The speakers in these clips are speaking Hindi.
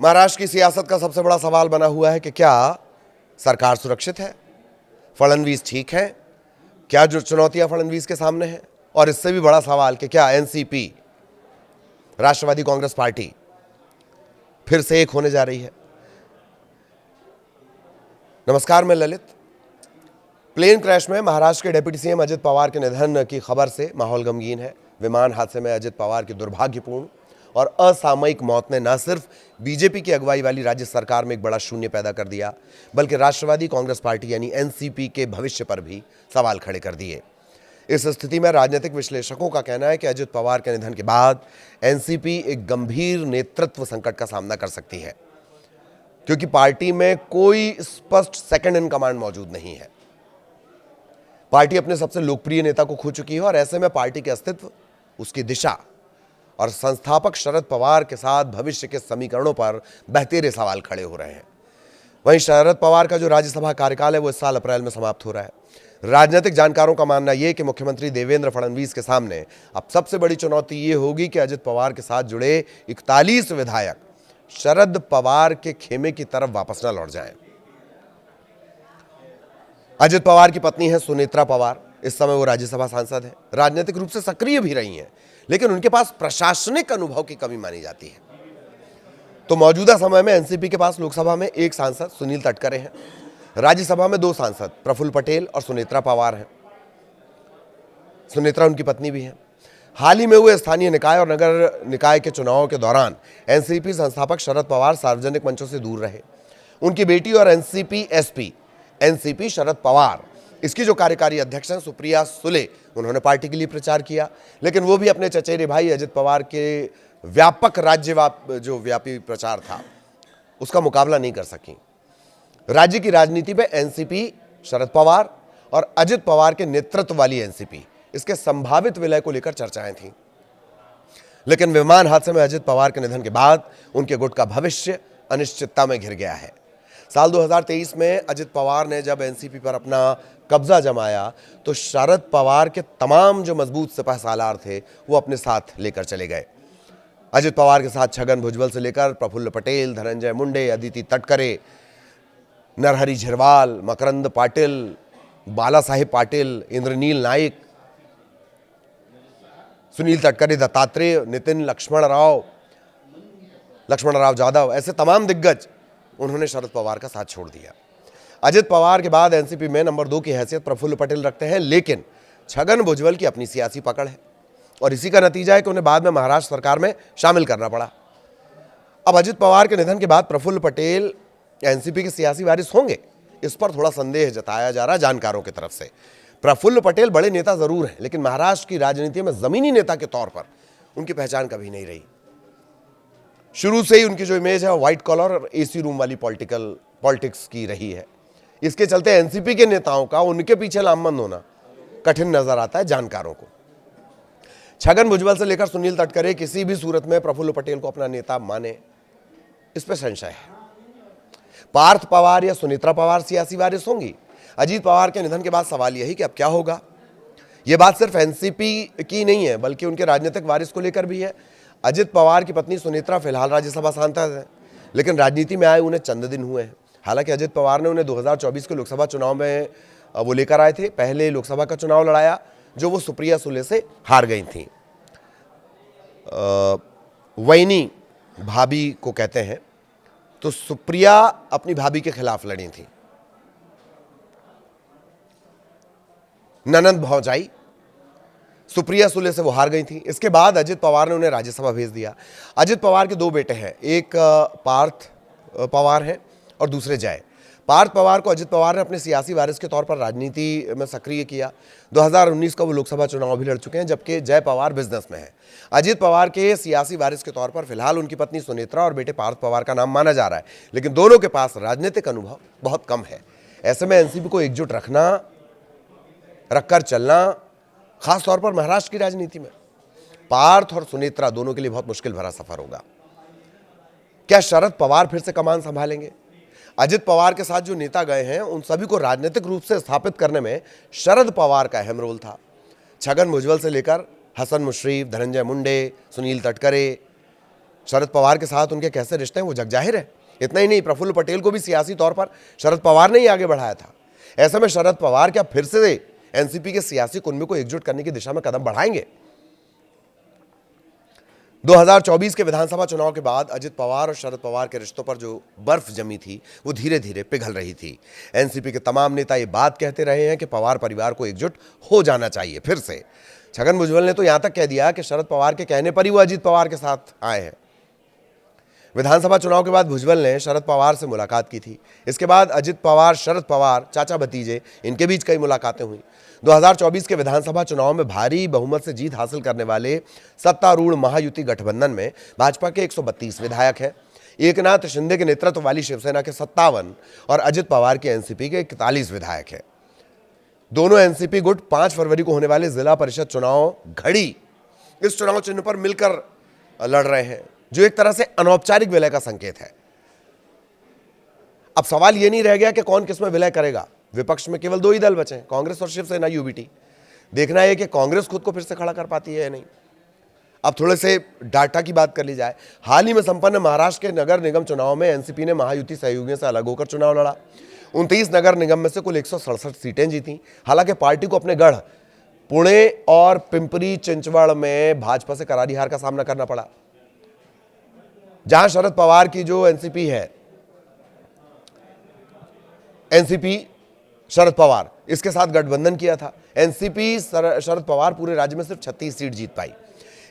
महाराष्ट्र की सियासत का सबसे बड़ा सवाल बना हुआ है कि क्या सरकार सुरक्षित है, फडणवीस ठीक है, क्या जो चुनौतियां फडणवीस के सामने हैं, और इससे भी बड़ा सवाल कि क्या एनसीपी राष्ट्रवादी कांग्रेस पार्टी फिर से एक होने जा रही है। नमस्कार, मैं ललित। प्लेन क्रैश में महाराष्ट्र के डिप्टी सीएम अजित पवार के निधन की खबर से माहौल गमगीन है। विमान हादसे में अजित पवार की दुर्भाग्यपूर्ण और असामयिक मौत ने न सिर्फ बीजेपी की अगुवाई वाली राज्य सरकार में एक बड़ा शून्य पैदा कर दिया, बल्कि राष्ट्रवादी कांग्रेस पार्टी यानी एनसीपी के भविष्य पर भी सवाल खड़े कर दिए। इस स्थिति में राजनीतिक विश्लेषकों का कहना है कि अजित पवार के निधन के बाद एनसीपी एक गंभीर नेतृत्व संकट का सामना कर सकती है, क्योंकि पार्टी में कोई स्पष्ट सेकंड इन कमांड मौजूद नहीं है। पार्टी अपने सबसे लोकप्रिय नेता को खो चुकी है और ऐसे में पार्टी के अस्तित्व, उसकी दिशा और संस्थापक शरद पवार के साथ भविष्य के समीकरणों पर बहतेरे सवाल खड़े हो रहे हैं। वहीं शरद पवार का जो राज्यसभा कार्यकाल है वो इस साल अप्रैल में समाप्त हो रहा है। राजनीतिक जानकारों का मानना यह कि मुख्यमंत्री देवेंद्र फडणवीस के सामने अब सबसे बड़ी चुनौती ये होगी कि अजित पवार के साथ जुड़े 41 विधायक शरद पवार के खेमे की तरफ वापस न लौट जाएं। अजित पवार की पत्नी है सुनेत्रा पवार। इस समय वो राज्यसभा सांसद है, राजनीतिक रूप से सक्रिय भी रही हैं, लेकिन उनके पास प्रशासनिक अनुभव की कमी मानी जाती है। तो मौजूदा समय में एनसीपी के पास लोकसभा में एक सांसद सुनील तटकरे हैं, राज्यसभा में 2 सांसद प्रफुल्ल पटेल और सुनेत्रा पवार हैं। सुनेत्रा उनकी पत्नी भी हैं। हाल ही में हुए स्थानीय निकाय और नगर निकाय के चुनावों के दौरान एनसीपी संस्थापक शरद पवार सार्वजनिक मंचों से दूर रहे। उनकी बेटी और एनसीपी शरद पवार, इसकी जो कार्यकारी अध्यक्ष हैं सुप्रिया सुले, उन्होंने पार्टी के लिए प्रचार किया, लेकिन वो भी अपने चचेरे भाई अजित पवार के व्यापक व्यापी प्रचार था, उसका मुकाबला नहीं कर सकी। राज्य की राजनीति में एनसीपी, शरद पवार और अजित पवार के नेतृत्व वाली एनसीपी, इसके संभावित विलय को लेकर चर्चाएं थीं। लेकिन विमान हादसे में अजित पवार के निधन के बाद उनके गुट का भविष्य अनिश्चितता में घिर गया है। साल 2023 में अजित पवार ने जब एनसीपी पर अपना कब्जा जमाया तो शरद पवार के तमाम जो मजबूत सिपह सालार थे वो अपने साथ लेकर चले गए। अजित पवार के साथ छगन भुजबल से लेकर प्रफुल्ल पटेल, धनंजय मुंडे, अदिति तटकरे, नरहरि झिरवाल, मकरंद पाटिल, बाला साहेब पाटिल, इंद्रनील नाइक, सुनील तटकरे, दत्तात्रेय, नितिन लक्ष्मण राव जाधव, ऐसे तमाम दिग्गज उन्होंने शरद पवार का साथ छोड़ दिया। अजित पवार के बाद एनसीपी में नंबर 2 की हैसियत प्रफुल्ल पटेल रखते हैं, लेकिन छगन भुजबल की अपनी सियासी पकड़ है और इसी का नतीजा है कि उन्हें बाद में महाराष्ट्र सरकार में शामिल करना पड़ा। अब अजित पवार के निधन के बाद प्रफुल्ल पटेल एनसीपी के सियासी वारिस होंगे, इस पर थोड़ा संदेह जताया जा रहा है जानकारों की तरफ से। प्रफुल्ल पटेल बड़े नेता जरूर हैं, लेकिन महाराष्ट्र की राजनीति में जमीनी नेता के तौर पर उनकी पहचान कभी नहीं रही। शुरू से ही उनकी जो इमेज है व्हाइट कॉलर और एसी रूम वाली पॉलिटिक्स की रही है। इसके चलते एनसीपी के नेताओं का उनके पीछे लामबंद होना कठिन नजर आता है जानकारों को। छगन भुजबल से लेकर सुनील तटकरे किसी भी सूरत में प्रफुल्ल पटेल को अपना नेता माने, इस पर संशय है। पार्थ पवार या सुनेत्रा पवार सियासी वारिस होंगी। अजीत पवार के निधन के बाद सवाल यही कि अब क्या होगा। यह बात सिर्फ एनसीपी की नहीं है, बल्कि उनके राजनीतिक वारिस को लेकर भी है। अजित पवार की पत्नी सुनेत्रा फिलहाल राज्यसभा सांसद है, लेकिन राजनीति में आए उन्हें चंद दिन हुए हैं। हालांकि अजित पवार ने उन्हें 2024 के लोकसभा चुनाव में वो लेकर आए थे। पहले लोकसभा का चुनाव लड़ाया जो वो सुप्रिया सुले से हार गई थी। वैनी भाभी को कहते हैं, तो सुप्रिया अपनी भाभी के खिलाफ लड़ी थी। ननंद भौजाई सुप्रिया सुले से वो हार गई थी। इसके बाद अजित पवार ने उन्हें राज्यसभा भेज दिया। अजित पवार के 2 बेटे हैं, एक पार्थ पवार है और दूसरे जय। पार्थ पवार को अजित पवार ने अपने सियासी वारिस के तौर पर राजनीति में सक्रिय किया। 2019 का वो लोकसभा चुनाव भी लड़ चुके हैं, जबकि जय पवार बिजनेस में है। अजित पवार के सियासी वारिस के तौर पर फिलहाल उनकी पत्नी सुनेत्रा और बेटे पार्थ पवार का नाम माना जा रहा है, लेकिन दोनों के पास राजनीतिक अनुभव बहुत कम है। ऐसे में एनसीपी को एकजुट रखकर चलना, खासतौर पर महाराष्ट्र की राजनीति में, पार्थ और सुनेत्रा दोनों के लिए बहुत मुश्किल भरा सफर होगा। क्या शरद पवार फिर से कमान संभालेंगे? अजित पवार के साथ जो नेता गए हैं उन सभी को राजनीतिक रूप से स्थापित करने में शरद पवार का अहम रोल था। छगन भुजबल से लेकर हसन मुश्रीफ, धनंजय मुंडे, सुनील तटकरे, शरद पवार के साथ उनके कैसे रिश्ते हैं वो जग जाहिर है। इतना ही नहीं, प्रफुल्ल पटेल को भी सियासी तौर पर शरद पवार ने ही आगे बढ़ाया था। ऐसे में शरद पवार क्या फिर से एनसीपी के सियासी कुनबे को एकजुट करने की दिशा में कदम बढ़ाएंगे? 2024 के विधानसभा चुनाव के बाद अजित पवार और शरद पवार के रिश्तों पर जो बर्फ जमी थी वो धीरे धीरे पिघल रही थी। एनसीपी के तमाम नेता ये बात कहते रहे हैं कि पवार परिवार को एकजुट हो जाना चाहिए फिर से। छगन भुजबल ने तो यहां तक कह दिया कि शरद पवार के कहने पर ही वो अजित पवार के साथ आए हैं। विधानसभा चुनाव के बाद भुजबल ने शरद पवार से मुलाकात की थी। इसके बाद अजित पवार, शरद पवार, चाचा भतीजे, इनके बीच कई मुलाकातें हुई। 2024 के विधानसभा चुनाव में भारी बहुमत से जीत हासिल करने वाले सत्तारूढ़ महायुति गठबंधन में भाजपा के 132 विधायक हैं। एकनाथ शिंदे के नेतृत्व वाली शिवसेना के 57 और अजित पवार के एनसीपी के 41 विधायक हैं। दोनों एनसीपी गुट 5 फरवरी को होने वाले जिला परिषद चुनाव घड़ी इस चुनाव चिन्ह पर मिलकर लड़ रहे हैं, जो एक तरह से अनौपचारिक विलय का संकेत है। अब सवाल यह नहीं रह गया कि कौन किसमें विलय करेगा। विपक्ष में केवल 2 ही दल बचे हैं, कांग्रेस और शिवसेना यूबीटी। देखना है कि कांग्रेस खुद को फिर से खड़ा कर पाती है या नहीं। अब थोड़े से डाटा की बात कर ली जाए। हाल ही में संपन्न महाराष्ट्र के नगर निगम चुनाव में एनसीपी ने महायुति सहयोगियों से अलग होकर चुनाव लड़ा। 29 नगर निगम में से कुल 167 सीटें जीती। हालांकि पार्टी को अपने गढ़ पुणे और पिंपरी चिंचवड़ में भाजपा से करारी हार का सामना करना पड़ा। जहां शरद पवार की जो एनसीपी है, एनसीपी शरद पवार, इसके साथ गठबंधन किया था। एनसीपी शरद पवार पूरे राज्य में सिर्फ 36 सीट जीत पाई।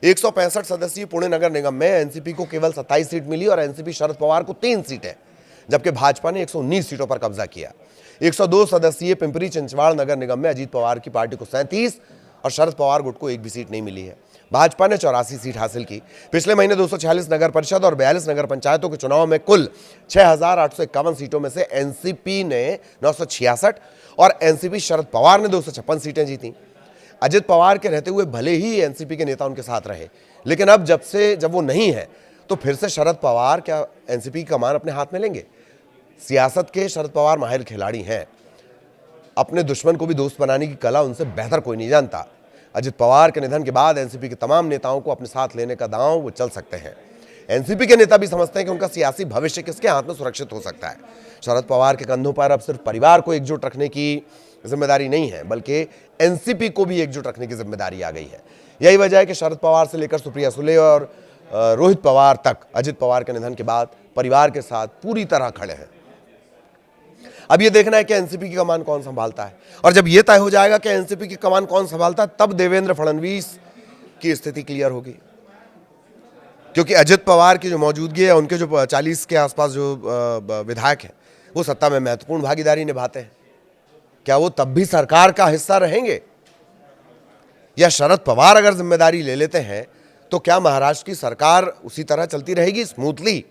165 सदस्यीय पुणे नगर निगम में एनसीपी को केवल 27 सीट मिली और एनसीपी शरद पवार को 3 सीटें, जबकि भाजपा ने 119 सीटों पर कब्जा किया। 102 सदस्यीय पिंपरी चिंचवड़ नगर निगम में अजीत पवार की पार्टी को 37 और शरद पवार गुट को एक भी सीट नहीं मिली है। भाजपा ने 84 सीट हासिल की। पिछले महीने 246 नगर परिषद और 42 नगर पंचायतों के चुनाव में कुल 6,851 सीटों में से एनसीपी ने 966 और एनसीपी शरद पवार ने 256 सीटें जीती। अजित पवार के रहते हुए भले ही एनसीपी के नेता उनके साथ रहे, लेकिन अब जब वो नहीं है तो फिर से शरद पवार क्या एनसीपी की कमान अपने हाथ में लेंगे? सियासत के शरद पवार माहिर खिलाड़ी हैं। अपने दुश्मन को भी दोस्त बनाने की कला उनसे बेहतर कोई नहीं जानता। अजित पवार के निधन के बाद एनसीपी के तमाम नेताओं को अपने साथ लेने का दांव वो चल सकते हैं। एनसीपी के नेता भी समझते हैं कि उनका सियासी भविष्य किसके हाथ में सुरक्षित हो सकता है। शरद पवार के कंधों पर अब सिर्फ परिवार को एकजुट रखने की जिम्मेदारी नहीं है, बल्कि एनसीपी को भी एकजुट रखने की जिम्मेदारी आ गई है। यही वजह है कि शरद पवार से लेकर सुप्रिया सुले और रोहित पवार तक अजित पवार के निधन के बाद परिवार के साथ पूरी तरह खड़े हैं। अब ये देखना है कि एनसीपी की कमान कौन संभालता है, और जब ये तय हो जाएगा कि एनसीपी की कमान कौन संभालता है, तब देवेंद्र फडणवीस की स्थिति क्लियर होगी। क्योंकि अजित पवार की जो मौजूदगी है, उनके जो 40 के आसपास जो विधायक हैं, वो सत्ता में महत्वपूर्ण भागीदारी निभाते हैं। क्या वो तब भी सरकार का हिस्सा रहेंगे, या शरद पवार अगर जिम्मेदारी ले लेते हैं तो क्या महाराष्ट्र की सरकार उसी तरह चलती रहेगी स्मूथली?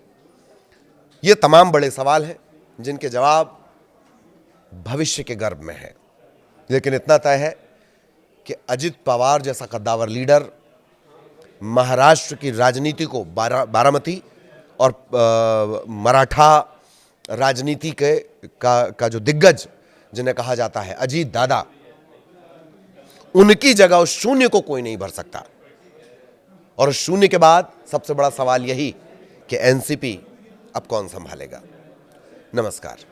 ये तमाम बड़े सवाल हैं जिनके जवाब भविष्य के गर्भ में है। लेकिन इतना तय है कि अजित पवार जैसा कद्दावर लीडर महाराष्ट्र की राजनीति को बारामती और मराठा राजनीति का जो दिग्गज जिन्हें कहा जाता है अजीत दादा, उनकी जगह उस शून्य को कोई नहीं भर सकता। और उस शून्य के बाद सबसे बड़ा सवाल यही कि एनसीपी अब कौन संभालेगा। नमस्कार।